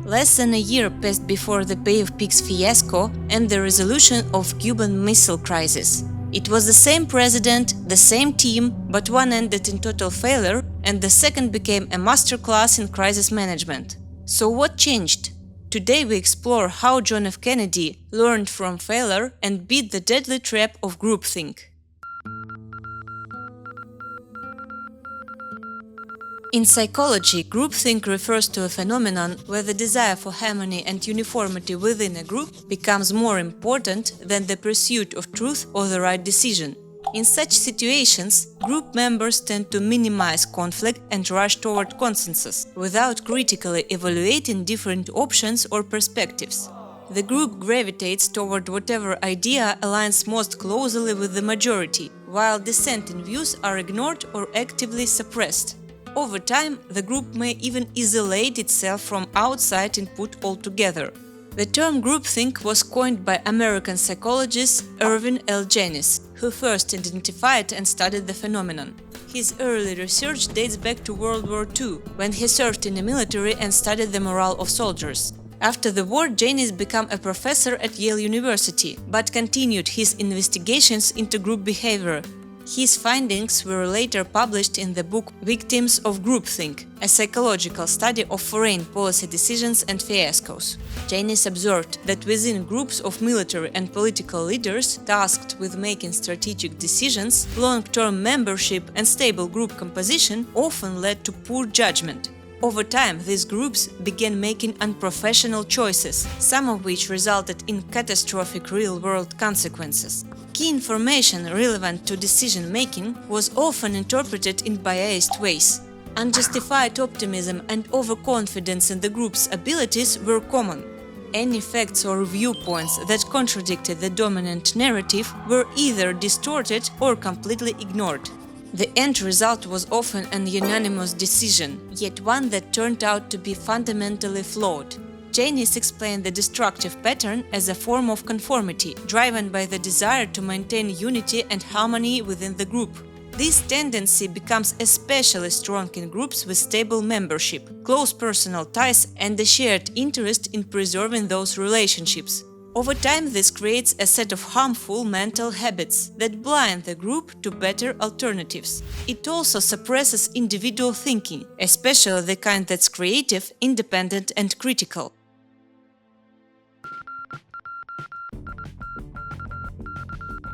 Less than a year passed before the Bay of Pigs fiasco and the resolution of Cuban Missile Crisis. It was the same president, the same team, but one ended in total failure and the second became a masterclass in crisis management. So what changed? Today we explore how John F. Kennedy learned from failure and beat the deadly trap of groupthink. In psychology, groupthink refers to a phenomenon where the desire for harmony and uniformity within a group becomes more important than the pursuit of truth or the right decision. In such situations, group members tend to minimize conflict and rush toward consensus, without critically evaluating different options or perspectives. The group gravitates toward whatever idea aligns most closely with the majority, while dissenting views are ignored or actively suppressed. Over time, the group may even isolate itself from outside input altogether. The term groupthink was coined by American psychologist Irving L. Janis, who first identified and studied the phenomenon. His early research dates back to World War II, when he served in the military and studied the morale of soldiers. After the war, Janis became a professor at Yale University, but continued his investigations into group behavior. His findings were later published in the book Victims of Groupthink, a psychological study of foreign policy decisions and fiascos. Janis observed that within groups of military and political leaders tasked with making strategic decisions, long-term membership and stable group composition often led to poor judgment. Over time, these groups began making unprofessional choices, some of which resulted in catastrophic real-world consequences. Key information relevant to decision-making was often interpreted in biased ways. Unjustified optimism and overconfidence in the group's abilities were common. Any facts or viewpoints that contradicted the dominant narrative were either distorted or completely ignored. The end result was often an unanimous decision, yet one that turned out to be fundamentally flawed. Janis explained the destructive pattern as a form of conformity, driven by the desire to maintain unity and harmony within the group. This tendency becomes especially strong in groups with stable membership, close personal ties, and a shared interest in preserving those relationships. Over time, this creates a set of harmful mental habits that blind the group to better alternatives. It also suppresses individual thinking, especially the kind that's creative, independent, and critical.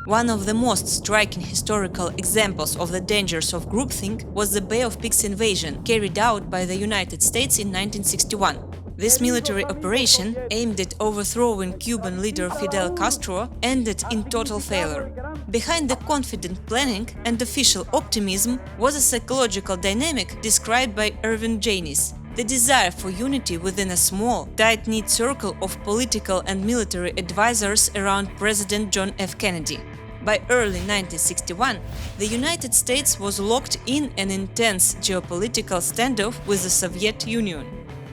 One of the most striking historical examples of the dangers of groupthink was the Bay of Pigs invasion, carried out by the United States in 1961. This military operation, aimed at overthrowing Cuban leader Fidel Castro, ended in total failure. Behind the confident planning and official optimism was a psychological dynamic described by Irving Janis: the desire for unity within a small, tight-knit circle of political and military advisors around President John F. Kennedy. By early 1961, the United States was locked in an intense geopolitical standoff with the Soviet Union.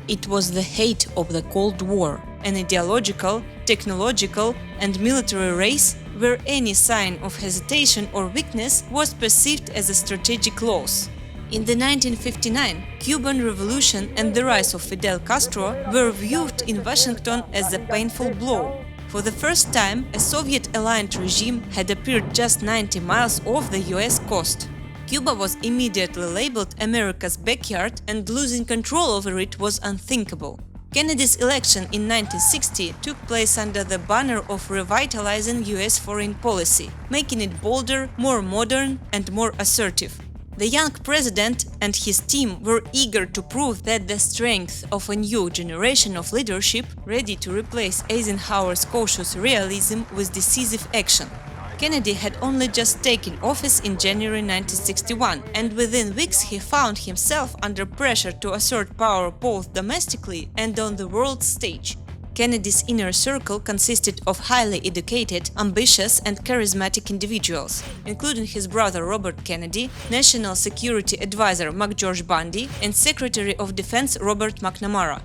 It was the height of the Cold War, an ideological, technological, and military race where any sign of hesitation or weakness was perceived as a strategic loss. In the 1959 Cuban Revolution and the rise of Fidel Castro were viewed in Washington as a painful blow. For the first time, a Soviet-aligned regime had appeared just 90 miles off the US coast. Cuba was immediately labeled America's backyard, and losing control over it was unthinkable. Kennedy's election in 1960 took place under the banner of revitalizing US foreign policy, making it bolder, more modern, and more assertive. The young president and his team were eager to prove that the strength of a new generation of leadership, ready to replace Eisenhower's cautious realism with decisive action. Kennedy had only just taken office in January 1961, and within weeks he found himself under pressure to assert power both domestically and on the world stage. Kennedy's inner circle consisted of highly educated, ambitious, and charismatic individuals, including his brother Robert Kennedy, National Security Advisor McGeorge Bundy, and Secretary of Defense Robert McNamara.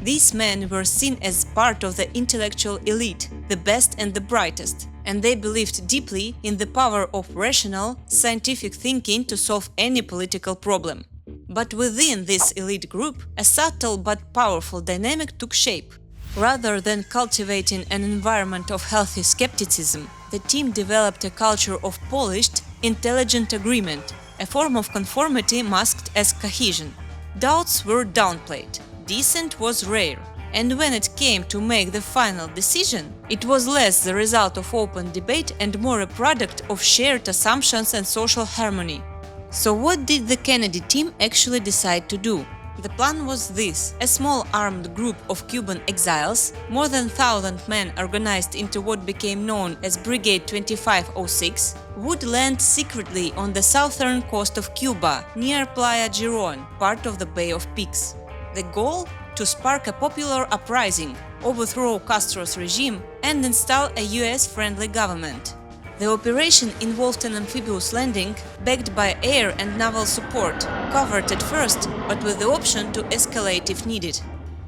These men were seen as part of the intellectual elite, the best and the brightest, and they believed deeply in the power of rational, scientific thinking to solve any political problem. But within this elite group, a subtle but powerful dynamic took shape. Rather than cultivating an environment of healthy skepticism, the team developed a culture of polished, intelligent agreement, a form of conformity masked as cohesion. Doubts were downplayed, dissent was rare, and when it came to make the final decision, it was less the result of open debate and more a product of shared assumptions and social harmony. So what did the Kennedy team actually decide to do? The plan was this: a small armed group of Cuban exiles, more than 1,000 men organized into what became known as Brigade 2506, would land secretly on the southern coast of Cuba, near Playa Girón, part of the Bay of Pigs. The goal? To spark a popular uprising, overthrow Castro's regime, and install a US-friendly government. The operation involved an amphibious landing, backed by air and naval support, covered at first, but with the option to escalate if needed.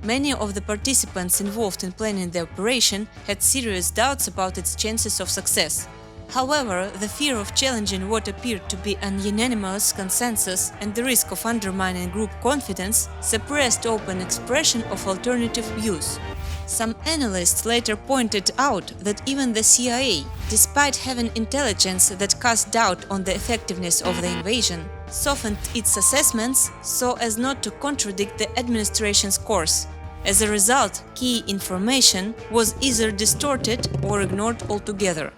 Many of the participants involved in planning the operation had serious doubts about its chances of success. However, the fear of challenging what appeared to be an unanimous consensus and the risk of undermining group confidence suppressed open expression of alternative views. Some analysts later pointed out that even the CIA, despite having intelligence that cast doubt on the effectiveness of the invasion, softened its assessments so as not to contradict the administration's course. As a result, key information was either distorted or ignored altogether.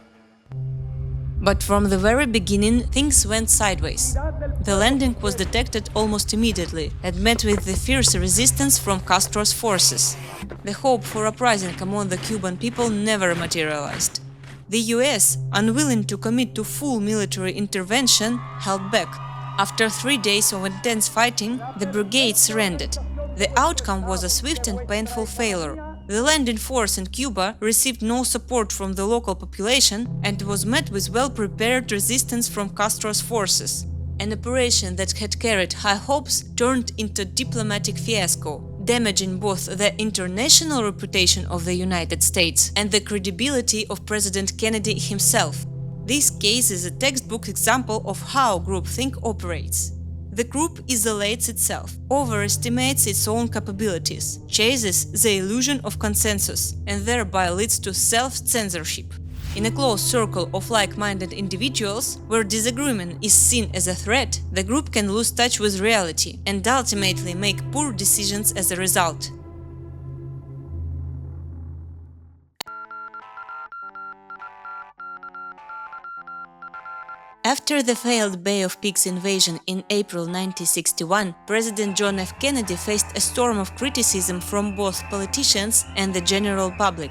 But from the very beginning, things went sideways. The landing was detected almost immediately and met with the fierce resistance from Castro's forces. The hope for uprising among the Cuban people never materialized. The US, unwilling to commit to full military intervention, held back. After 3 days of intense fighting, the brigade surrendered. The outcome was a swift and painful failure. The landing force in Cuba received no support from the local population and was met with well-prepared resistance from Castro's forces. An operation that had carried high hopes turned into diplomatic fiasco, damaging both the international reputation of the United States and the credibility of President Kennedy himself. This case is a textbook example of how groupthink operates. The group isolates itself, overestimates its own capabilities, chases the illusion of consensus, and thereby leads to self-censorship. In a close circle of like-minded individuals, where disagreement is seen as a threat, the group can lose touch with reality and ultimately make poor decisions as a result. After the failed Bay of Pigs invasion in April 1961, President John F. Kennedy faced a storm of criticism from both politicians and the general public.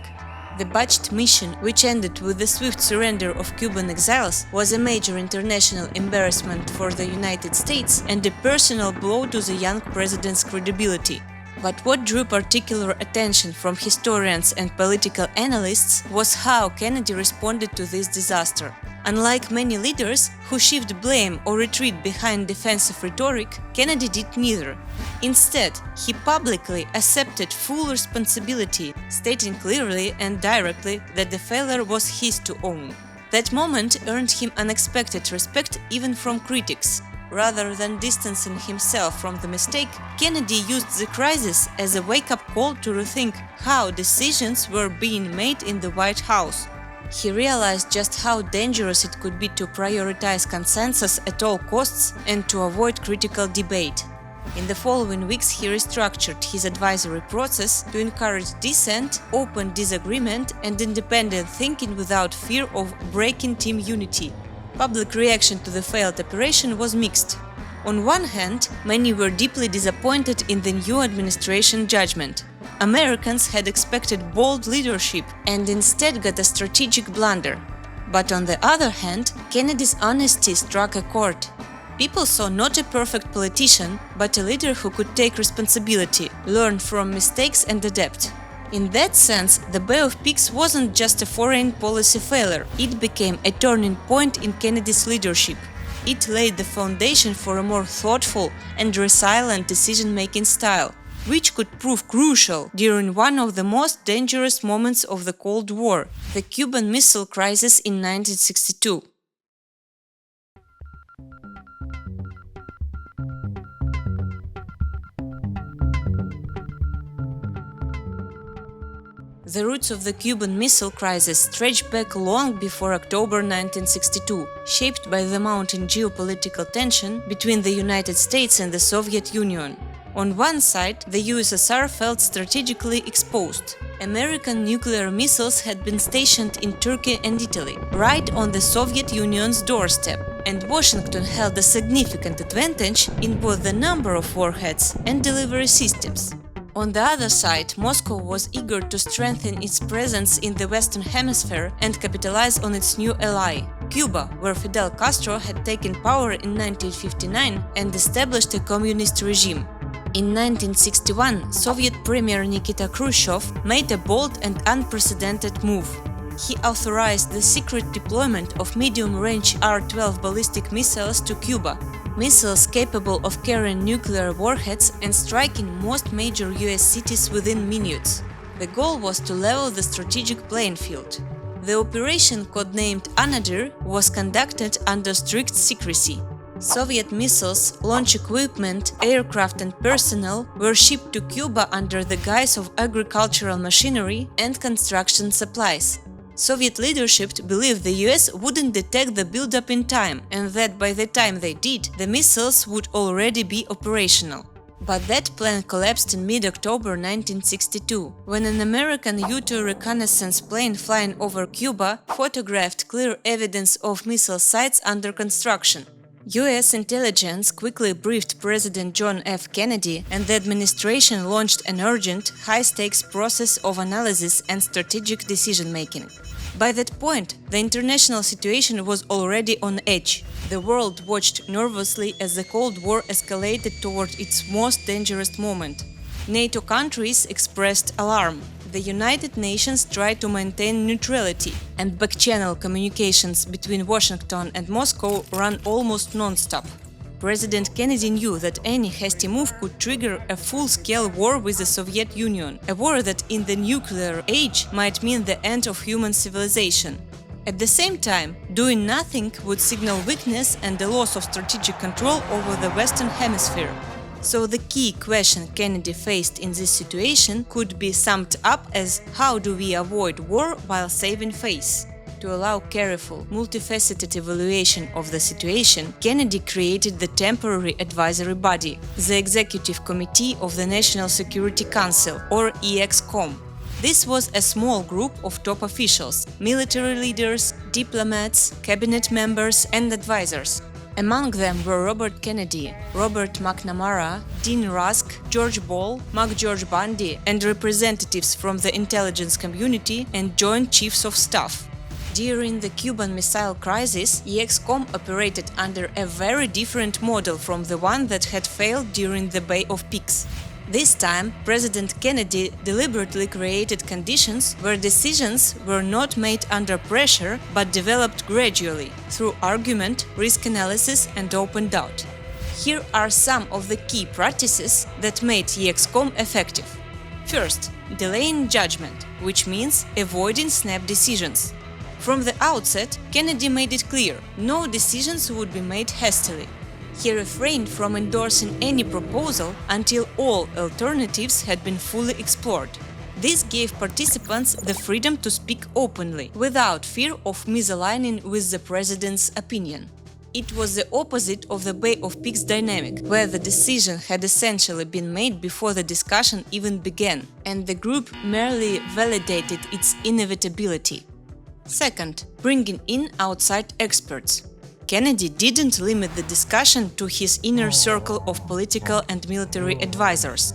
The botched mission, which ended with the swift surrender of Cuban exiles, was a major international embarrassment for the United States and a personal blow to the young president's credibility. But what drew particular attention from historians and political analysts was how Kennedy responded to this disaster. Unlike many leaders who shift blame or retreat behind defensive rhetoric, Kennedy did neither. Instead, he publicly accepted full responsibility, stating clearly and directly that the failure was his to own. That moment earned him unexpected respect even from critics. Rather than distancing himself from the mistake, Kennedy used the crisis as a wake-up call to rethink how decisions were being made in the White House. He realized just how dangerous it could be to prioritize consensus at all costs and to avoid critical debate. In the following weeks, he restructured his advisory process to encourage dissent, open disagreement, and independent thinking without fear of breaking team unity. Public reaction to the failed operation was mixed. On one hand, many were deeply disappointed in the new administration judgment. Americans had expected bold leadership and instead got a strategic blunder. But on the other hand, Kennedy's honesty struck a chord. People saw not a perfect politician, but a leader who could take responsibility, learn from mistakes and adapt. In that sense, the Bay of Pigs wasn't just a foreign policy failure, it became a turning point in Kennedy's leadership. It laid the foundation for a more thoughtful and resilient decision-making style, which could prove crucial during one of the most dangerous moments of the Cold War, the Cuban Missile Crisis in 1962. The roots of the Cuban Missile Crisis stretch back long before October 1962, shaped by the mounting geopolitical tension between the United States and the Soviet Union. On one side, the USSR felt strategically exposed. American nuclear missiles had been stationed in Turkey and Italy, right on the Soviet Union's doorstep, and Washington held a significant advantage in both the number of warheads and delivery systems. On the other side, Moscow was eager to strengthen its presence in the Western Hemisphere and capitalize on its new ally, Cuba, where Fidel Castro had taken power in 1959 and established a communist regime. In 1961, Soviet Premier Nikita Khrushchev made a bold and unprecedented move. He authorized the secret deployment of medium-range R-12 ballistic missiles to Cuba, missiles capable of carrying nuclear warheads and striking most major US cities within minutes. The goal was to level the strategic playing field. The operation, codenamed Anadyr, was conducted under strict secrecy. Soviet missiles, launch equipment, aircraft and personnel were shipped to Cuba under the guise of agricultural machinery and construction supplies. Soviet leadership believed the US wouldn't detect the buildup in time, and that by the time they did, the missiles would already be operational. But that plan collapsed in mid-October 1962, when an American U-2 reconnaissance plane flying over Cuba photographed clear evidence of missile sites under construction. US intelligence quickly briefed President John F. Kennedy, and the administration launched an urgent, high-stakes process of analysis and strategic decision-making. By that point, the international situation was already on edge. The world watched nervously as the Cold War escalated toward its most dangerous moment. NATO countries expressed alarm. The United Nations tried to maintain neutrality, and back-channel communications between Washington and Moscow ran almost non-stop. President Kennedy knew that any hasty move could trigger a full-scale war with the Soviet Union, a war that in the nuclear age might mean the end of human civilization. At the same time, doing nothing would signal weakness and the loss of strategic control over the Western Hemisphere. So the key question Kennedy faced in this situation could be summed up as: how do we avoid war while saving face? To allow careful, multifaceted evaluation of the situation, Kennedy created the temporary advisory body, the Executive Committee of the National Security Council, or EXCOM. This was a small group of top officials, military leaders, diplomats, cabinet members and advisors. Among them were Robert Kennedy, Robert McNamara, Dean Rusk, George Ball, McGeorge Bundy, and representatives from the intelligence community and Joint Chiefs of Staff. During the Cuban Missile Crisis, EXCOM operated under a very different model from the one that had failed during the Bay of Pigs. This time, President Kennedy deliberately created conditions where decisions were not made under pressure but developed gradually, through argument, risk analysis and open doubt. Here are some of the key practices that made EXCOM effective. First, delaying judgment, which means avoiding snap decisions. From the outset, Kennedy made it clear no decisions would be made hastily. He refrained from endorsing any proposal until all alternatives had been fully explored. This gave participants the freedom to speak openly, without fear of misaligning with the president's opinion. It was the opposite of the Bay of Pigs dynamic, where the decision had essentially been made before the discussion even began, and the group merely validated its inevitability. Second, bringing in outside experts. Kennedy didn't limit the discussion to his inner circle of political and military advisors.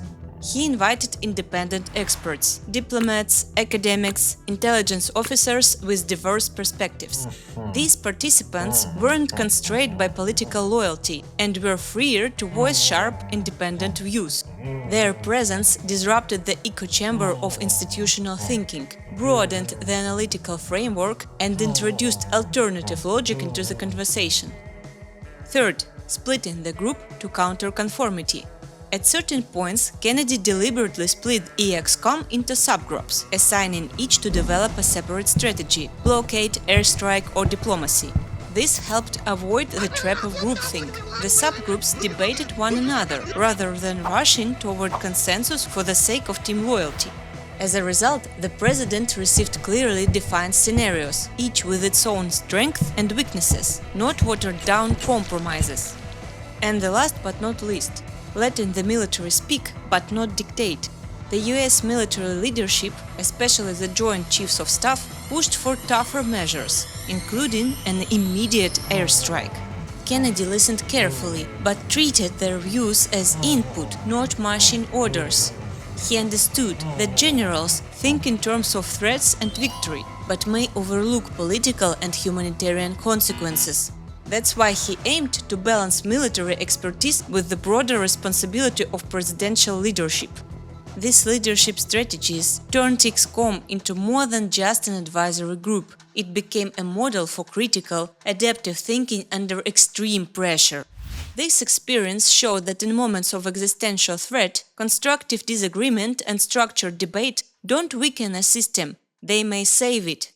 He invited independent experts, diplomats, academics, intelligence officers with diverse perspectives. These participants weren't constrained by political loyalty and were freer to voice sharp, independent views. Their presence disrupted the echo chamber of institutional thinking, broadened the analytical framework, and introduced alternative logic into the conversation. Third, splitting the group to counter conformity. At certain points, Kennedy deliberately split EXCOM into subgroups, assigning each to develop a separate strategy – blockade, airstrike or diplomacy. This helped avoid the trap of groupthink. The subgroups debated one another, rather than rushing toward consensus for the sake of team loyalty. As a result, the president received clearly defined scenarios, each with its own strengths and weaknesses, not watered-down compromises. And the last but not least, letting the military speak but not dictate. The US military leadership, especially the Joint Chiefs of Staff, pushed for tougher measures, including an immediate airstrike. Kennedy listened carefully, but treated their views as input, not marching orders. He understood that generals think in terms of threats and victory, but may overlook political and humanitarian consequences. That's why he aimed to balance military expertise with the broader responsibility of presidential leadership. These leadership strategies turned XCOM into more than just an advisory group. It became a model for critical, adaptive thinking under extreme pressure. This experience showed that in moments of existential threat, constructive disagreement and structured debate don't weaken a system, they may save it.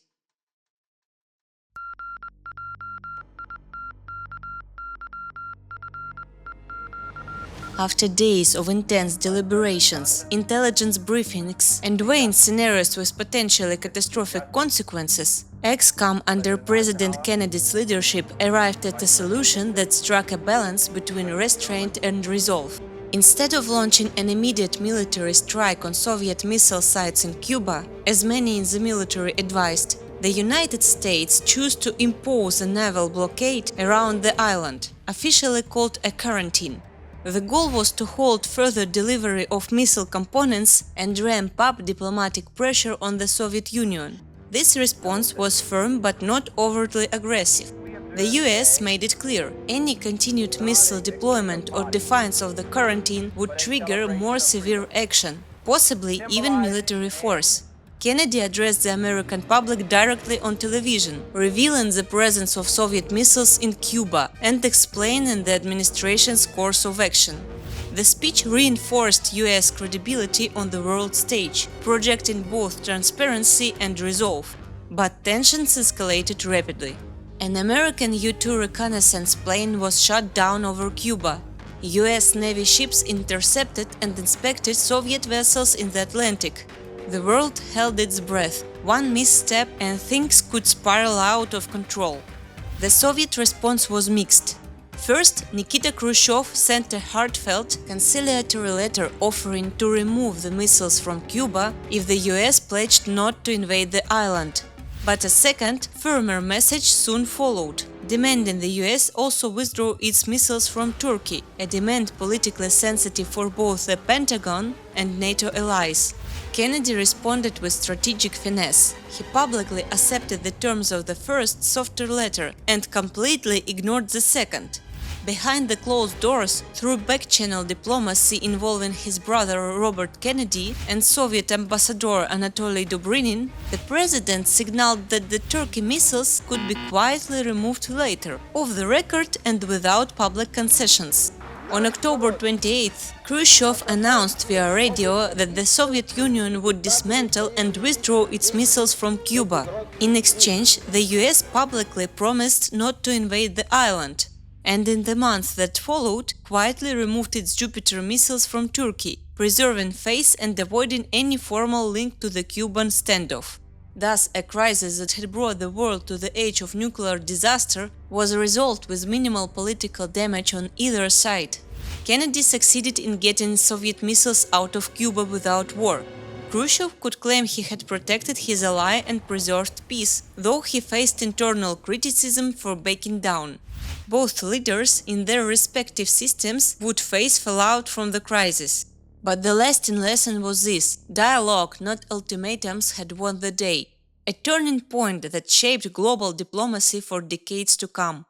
After days of intense deliberations, intelligence briefings, and weighing scenarios with potentially catastrophic consequences, XCOM under President Kennedy's leadership arrived at a solution that struck a balance between restraint and resolve. Instead of launching an immediate military strike on Soviet missile sites in Cuba, as many in the military advised, the United States chose to impose a naval blockade around the island, officially called a quarantine. The goal was to hold further delivery of missile components and ramp up diplomatic pressure on the Soviet Union. This response was firm but not overtly aggressive. The US made it clear any continued missile deployment or defiance of the quarantine would trigger more severe action, possibly even military force. Kennedy addressed the American public directly on television, revealing the presence of Soviet missiles in Cuba and explaining the administration's course of action. The speech reinforced US credibility on the world stage, projecting both transparency and resolve. But tensions escalated rapidly. An American U-2 reconnaissance plane was shot down over Cuba. US Navy ships intercepted and inspected Soviet vessels in the Atlantic. The world held its breath. One misstep and things could spiral out of control. The Soviet response was mixed. First, Nikita Khrushchev sent a heartfelt, conciliatory letter offering to remove the missiles from Cuba if the US pledged not to invade the island. But a second, firmer message soon followed, demanding the US also withdraw its missiles from Turkey, a demand politically sensitive for both the Pentagon and NATO allies. Kennedy responded with strategic finesse. He publicly accepted the terms of the first, softer letter and completely ignored the second. Behind the closed doors, through back-channel diplomacy involving his brother Robert Kennedy and Soviet ambassador Anatoly Dobrynin, the president signaled that the Turkey missiles could be quietly removed later, off the record and without public concessions. On October 28th, Khrushchev announced via radio that the Soviet Union would dismantle and withdraw its missiles from Cuba. In exchange, the US publicly promised not to invade the island, and in the months that followed, quietly removed its Jupiter missiles from Turkey, preserving face and avoiding any formal link to the Cuban standoff. Thus, a crisis that had brought the world to the edge of nuclear disaster was resolved with minimal political damage on either side. Kennedy succeeded in getting Soviet missiles out of Cuba without war. Khrushchev could claim he had protected his ally and preserved peace, though he faced internal criticism for backing down. Both leaders, in their respective systems, would face fallout from the crisis. But the lasting lesson was this: dialogue, not ultimatums, had won the day, a turning point that shaped global diplomacy for decades to come.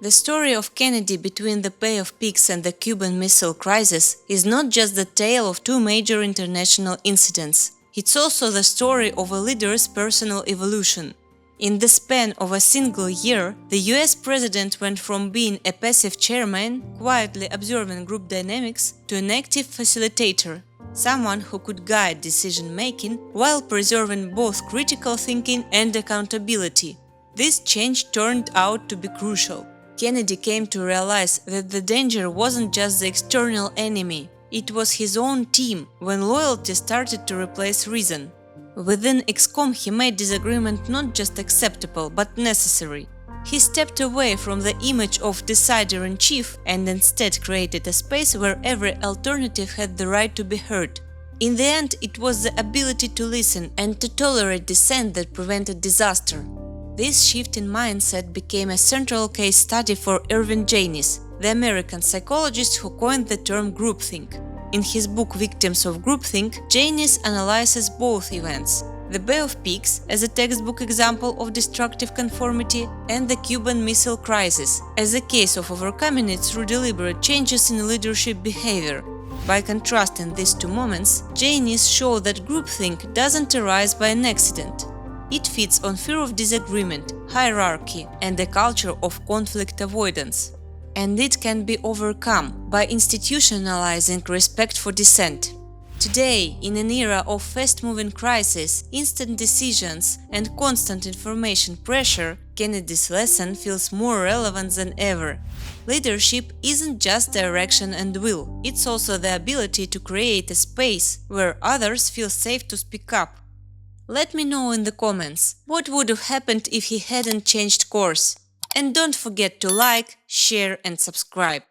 The story of Kennedy between the Bay of Pigs and the Cuban Missile Crisis is not just the tale of two major international incidents. It's also the story of a leader's personal evolution. In the span of a single year, the US president went from being a passive chairman, quietly observing group dynamics, to an active facilitator, someone who could guide decision-making while preserving both critical thinking and accountability. This change turned out to be crucial. Kennedy came to realize that the danger wasn't just the external enemy, it was his own team when loyalty started to replace reason. Within XCOM, he made disagreement not just acceptable but necessary. He stepped away from the image of decider-in-chief and instead created a space where every alternative had the right to be heard. In the end, it was the ability to listen and to tolerate dissent that prevented disaster. This shift in mindset became a central case study for Irving Janis, the American psychologist who coined the term groupthink. In his book Victims of Groupthink, Janis analyzes both events: the Bay of Pigs as a textbook example of destructive conformity and the Cuban Missile Crisis as a case of overcoming it through deliberate changes in leadership behavior. By contrasting these two moments, Janis showed that groupthink doesn't arise by an accident. It feeds on fear of disagreement, hierarchy, and a culture of conflict avoidance. And it can be overcome by institutionalizing respect for dissent. Today, in an era of fast-moving crises, instant decisions, and constant information pressure, Kennedy's lesson feels more relevant than ever. Leadership isn't just direction and will, it's also the ability to create a space where others feel safe to speak up. Let me know in the comments what would have happened if he hadn't changed course. And don't forget to like, share and subscribe.